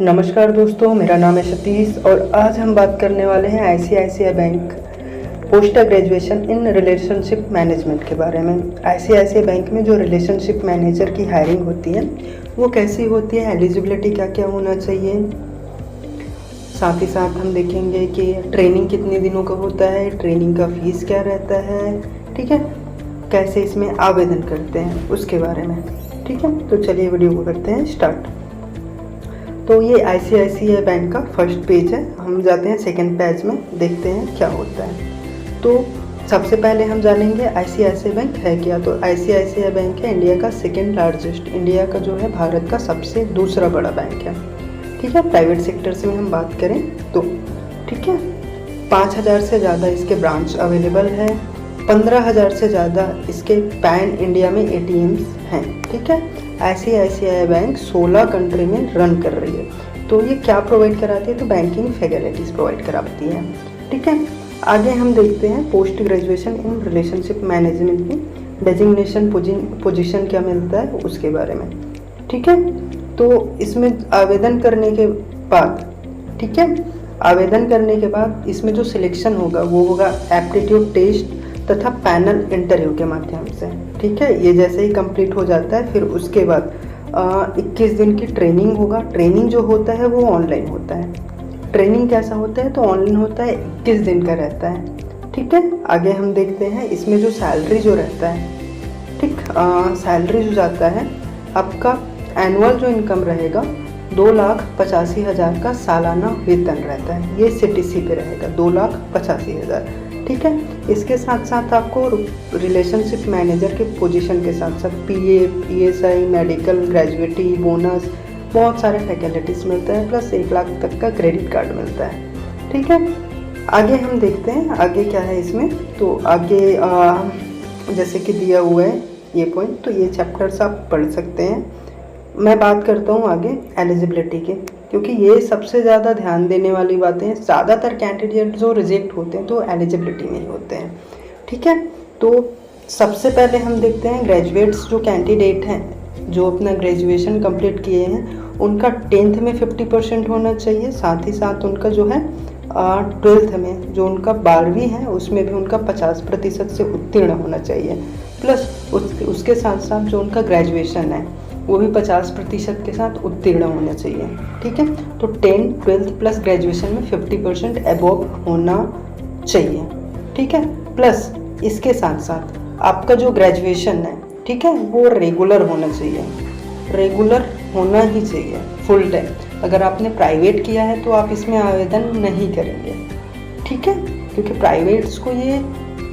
नमस्कार दोस्तों, मेरा नाम है सतीश और आज हम बात करने वाले हैं ICICI bank post graduation in relationship management के बारे में। आईसीआईसीआई बैंक में जो रिलेशनशिप मैनेजर की हायरिंग होती है वो कैसी होती है, एलिजिबिलिटी क्या क्या होना चाहिए, साथ ही साथ हम देखेंगे कि ट्रेनिंग कितने दिनों का होता है, ट्रेनिंग का फीस क्या रहता है, ठीक है, कैसे इसमें आवेदन करते हैं उसके बारे में। ठीक है, तो चलिए वीडियो को करते हैं स्टार्ट। तो ये आईसीआईसीआई बैंक का फर्स्ट पेज है। हम जाते हैं सेकंड पेज में, देखते हैं क्या होता है। तो सबसे पहले हम जानेंगे आईसीआईसीआई बैंक है क्या। तो आईसीआईसीआई बैंक है इंडिया का सेकंड लार्जेस्ट, इंडिया का जो है भारत का सबसे दूसरा बड़ा बैंक है। ठीक है, प्राइवेट सेक्टर से में हम बात करें तो ठीक है, 5000 से ज़्यादा इसके ब्रांच अवेलेबल है, 15,000 से ज़्यादा इसके पैन इंडिया में एटीएम्स हैं। ठीक है, आईसीआईसीआई बैंक 16 कंट्री में रन कर रही है। तो ये क्या प्रोवाइड कराती है, तो बैंकिंग फैसिलिटीज़ प्रोवाइड कराती है। ठीक है, आगे हम देखते हैं post graduation in relationship management में डेजिग्नेशन पोजीशन क्या मिलता है उसके बारे में। ठीक है, तो इसमें आवेदन करने के बाद, ठीक है, आवेदन करने के बाद इसमें जो सिलेक्शन होगा वो होगा एप्टीट्यूड टेस्ट तथा पैनल इंटरव्यू के माध्यम से। ठीक है, ये जैसे ही कंप्लीट हो जाता है फिर उसके बाद 21 दिन की ट्रेनिंग होगा। ट्रेनिंग जो होता है वो ऑनलाइन होता है। ट्रेनिंग कैसा होता है, तो ऑनलाइन होता है, 21 दिन का रहता है। ठीक है, आगे हम देखते हैं इसमें जो सैलरी जो रहता है, ठीक, सैलरी जो जाता है आपका एनुअल जो इनकम रहेगा 2,85,000 का सालाना वेतन रहता है। ये सीटीसी पे रहेगा 2,85,000। ठीक है, इसके साथ साथ आपको रिलेशनशिप मैनेजर के पोजीशन के साथ साथ PF, ESI, medical, gratuity, bonus, बहुत सारे फैसिलिटीज़ मिलते हैं, प्लस 1 लाख तक का क्रेडिट कार्ड मिलता है। ठीक है, आगे हम देखते हैं आगे क्या है इसमें। तो आगे जैसे कि दिया हुआ है ये पॉइंट, तो ये चैप्टर्स आप पढ़ सकते हैं। मैं बात करता हूँ आगे एलिजिबिलिटी के, क्योंकि ये सबसे ज़्यादा ध्यान देने वाली बातें हैं। ज़्यादातर कैंडिडेट जो रिजेक्ट होते हैं तो एलिजिबिलिटी में ही होते हैं। ठीक है, तो सबसे पहले हम देखते हैं ग्रेजुएट्स जो कैंडिडेट हैं जो अपना ग्रेजुएशन कंप्लीट किए हैं उनका 10th में 50% होना चाहिए। साथ ही साथ उनका जो है 12th में जो उनका 12वीं है उसमें भी उनका 50% से उत्तीर्ण होना चाहिए। प्लस उसके साथ साथ जो उनका ग्रेजुएशन है वो भी 50% के साथ उत्तीर्ण होना चाहिए। ठीक है, तो 10th, 12th प्लस ग्रेजुएशन में 50% अबोव होना चाहिए। ठीक है, प्लस इसके साथ साथ आपका जो ग्रेजुएशन है, ठीक है, वो रेगुलर होना चाहिए, रेगुलर होना ही चाहिए, फुल टाइम। अगर आपने प्राइवेट किया है तो आप इसमें आवेदन नहीं करेंगे। ठीक है, क्योंकि प्राइवेट्स को ये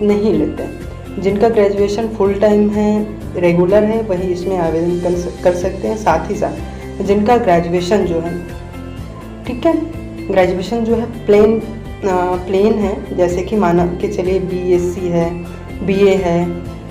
नहीं लेते। जिनका ग्रेजुएशन फुल टाइम है, रेगुलर है, वही इसमें आवेदन कर सकते हैं। साथ ही साथ जिनका ग्रेजुएशन जो है, ठीक है, ग्रेजुएशन जो है प्लेन है, जैसे कि माना के चलिए बीएससी है, बीए है,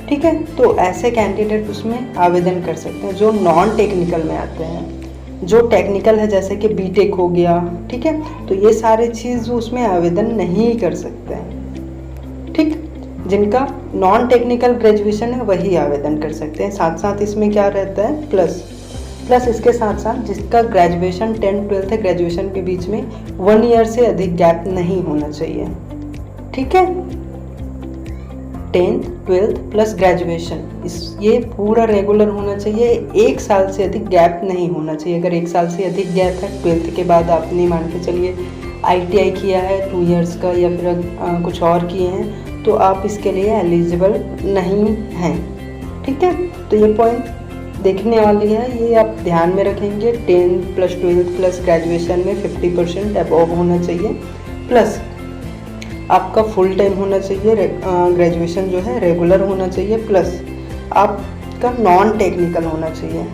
ठीक है, तो ऐसे कैंडिडेट उसमें आवेदन कर सकते हैं जो नॉन टेक्निकल में आते हैं। जो टेक्निकल है जैसे कि बीटेक हो गया, ठीक है, तो ये सारे चीज़ उसमें आवेदन नहीं कर सकते हैं। ठीक, जिनका नॉन टेक्निकल ग्रेजुएशन है वही आवेदन कर सकते हैं। साथ साथ इसमें क्या रहता है, प्लस इसके साथ साथ जिसका ग्रेजुएशन 10th 12th है, ग्रेजुएशन के बीच में 1 ईयर से अधिक गैप नहीं होना चाहिए। ठीक है, 10th 12th प्लस ग्रेजुएशन ये पूरा रेगुलर होना चाहिए। 1 साल से अधिक गैप नहीं होना चाहिए। अगर 1 साल से अधिक गैप है, 12th के बाद आपने मान के चलिए ITI किया है 2 इयर्स का या फिर कुछ और किए हैं, तो आप इसके लिए एलिजिबल नहीं हैं। ठीक है, तो ये पॉइंट देखने वाली है, ये आप ध्यान में रखेंगे। 10th plus 12th plus graduation में 50% अबव होना चाहिए, प्लस आपका फुल टाइम होना चाहिए, ग्रेजुएशन जो है रेगुलर होना चाहिए, प्लस आपका नॉन टेक्निकल होना चाहिए।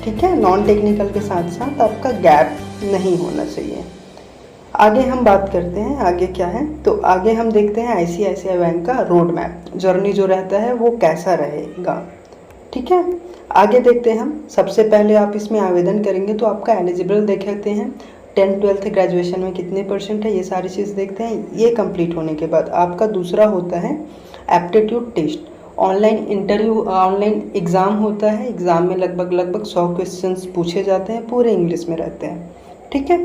ठीक है, नॉन टेक्निकल के साथ साथ आपका गैप नहीं होना चाहिए। आगे हम बात करते हैं आगे क्या है। तो आगे हम देखते हैं आईसीआईसीआई बैंक का रोड मैप, जर्नी जो रहता है वो कैसा रहेगा। ठीक है, आगे देखते हैं हम। सबसे पहले आप इसमें आवेदन करेंगे तो आपका एलिजिबल देख सकते हैं, 10th 12th ग्रेजुएशन में कितने % है, ये सारी चीज़ देखते हैं। ये कंप्लीट होने के बाद आपका दूसरा होता है aptitude test, online interview, online exam होता है। एग्ज़ाम में लगभग 100 क्वेश्चंस पूछे जाते हैं, पूरे इंग्लिश में रहते हैं। ठीक है।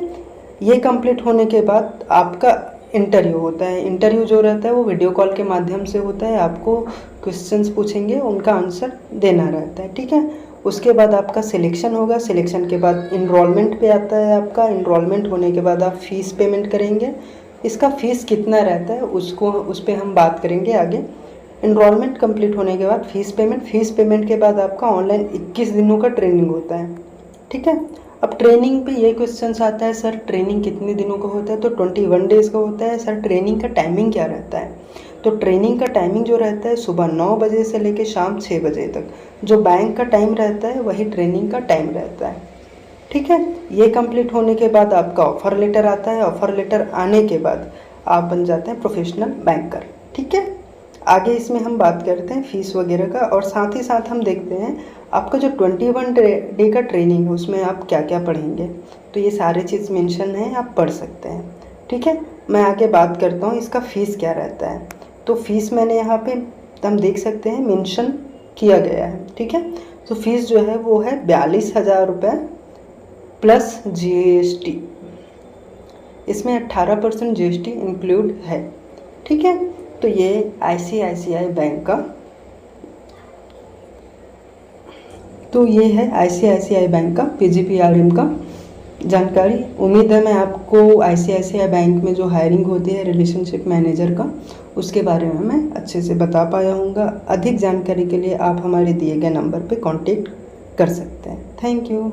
ये कंप्लीट होने के बाद आपका इंटरव्यू होता है। इंटरव्यू जो रहता है वो वीडियो कॉल के माध्यम से होता है। आपको क्वेश्चंस पूछेंगे, उनका आंसर देना रहता है, ठीक है। उसके बाद आपका सिलेक्शन होगा। सिलेक्शन के बाद इनरोलमेंट पे आता है आपका। इनरोलमेंट होने के बाद आप फ़ीस पेमेंट करेंगे। इसका फ़ीस कितना रहता है उस पर हम बात करेंगे आगे। इनरोलमेंट कंप्लीट होने के बाद फ़ीस पेमेंट के बाद आपका ऑनलाइन 21 दिनों का ट्रेनिंग होता है, ठीक है। अब ट्रेनिंग पे ये क्वेश्चन आता है, सर ट्रेनिंग कितने दिनों का होता है? तो 21 डेज़ का होता है। सर ट्रेनिंग का टाइमिंग क्या रहता है? तो ट्रेनिंग का टाइमिंग जो रहता है सुबह 9 बजे से लेकर शाम 6 बजे तक। जो बैंक का टाइम रहता है वही ट्रेनिंग का टाइम रहता है, ठीक है। ये कंप्लीट होने के बाद आपका ऑफ़र लेटर आता है। ऑफ़र लेटर आने के बाद आप बन जाते हैं प्रोफेशनल बैंकर, ठीक है। आगे इसमें हम बात करते हैं फ़ीस वगैरह का, और साथ ही साथ हम देखते हैं आपका जो 21 डे का ट्रेनिंग है उसमें आप क्या क्या पढ़ेंगे। तो ये सारे चीज़ मेंशन हैं, आप पढ़ सकते हैं, ठीक है। मैं आगे बात करता हूँ इसका फ़ीस क्या रहता है। तो फ़ीस मैंने यहाँ पे हम देख सकते हैं मेंशन किया गया है, ठीक है। तो फ़ीस जो है वो है 42,000 रुपये प्लस GST। इसमें 18% GST इंक्लूड है, ठीक है। तो ये ICICI बैंक का, तो ये है ICICI बैंक का PGPRM का जानकारी। उम्मीद है मैं आपको ICICI बैंक में जो हायरिंग होती है रिलेशनशिप मैनेजर का, उसके बारे में मैं अच्छे से बता पाया हूँगा। अधिक जानकारी के लिए आप हमारे दिए गए नंबर पे कांटेक्ट कर सकते हैं। Thank you.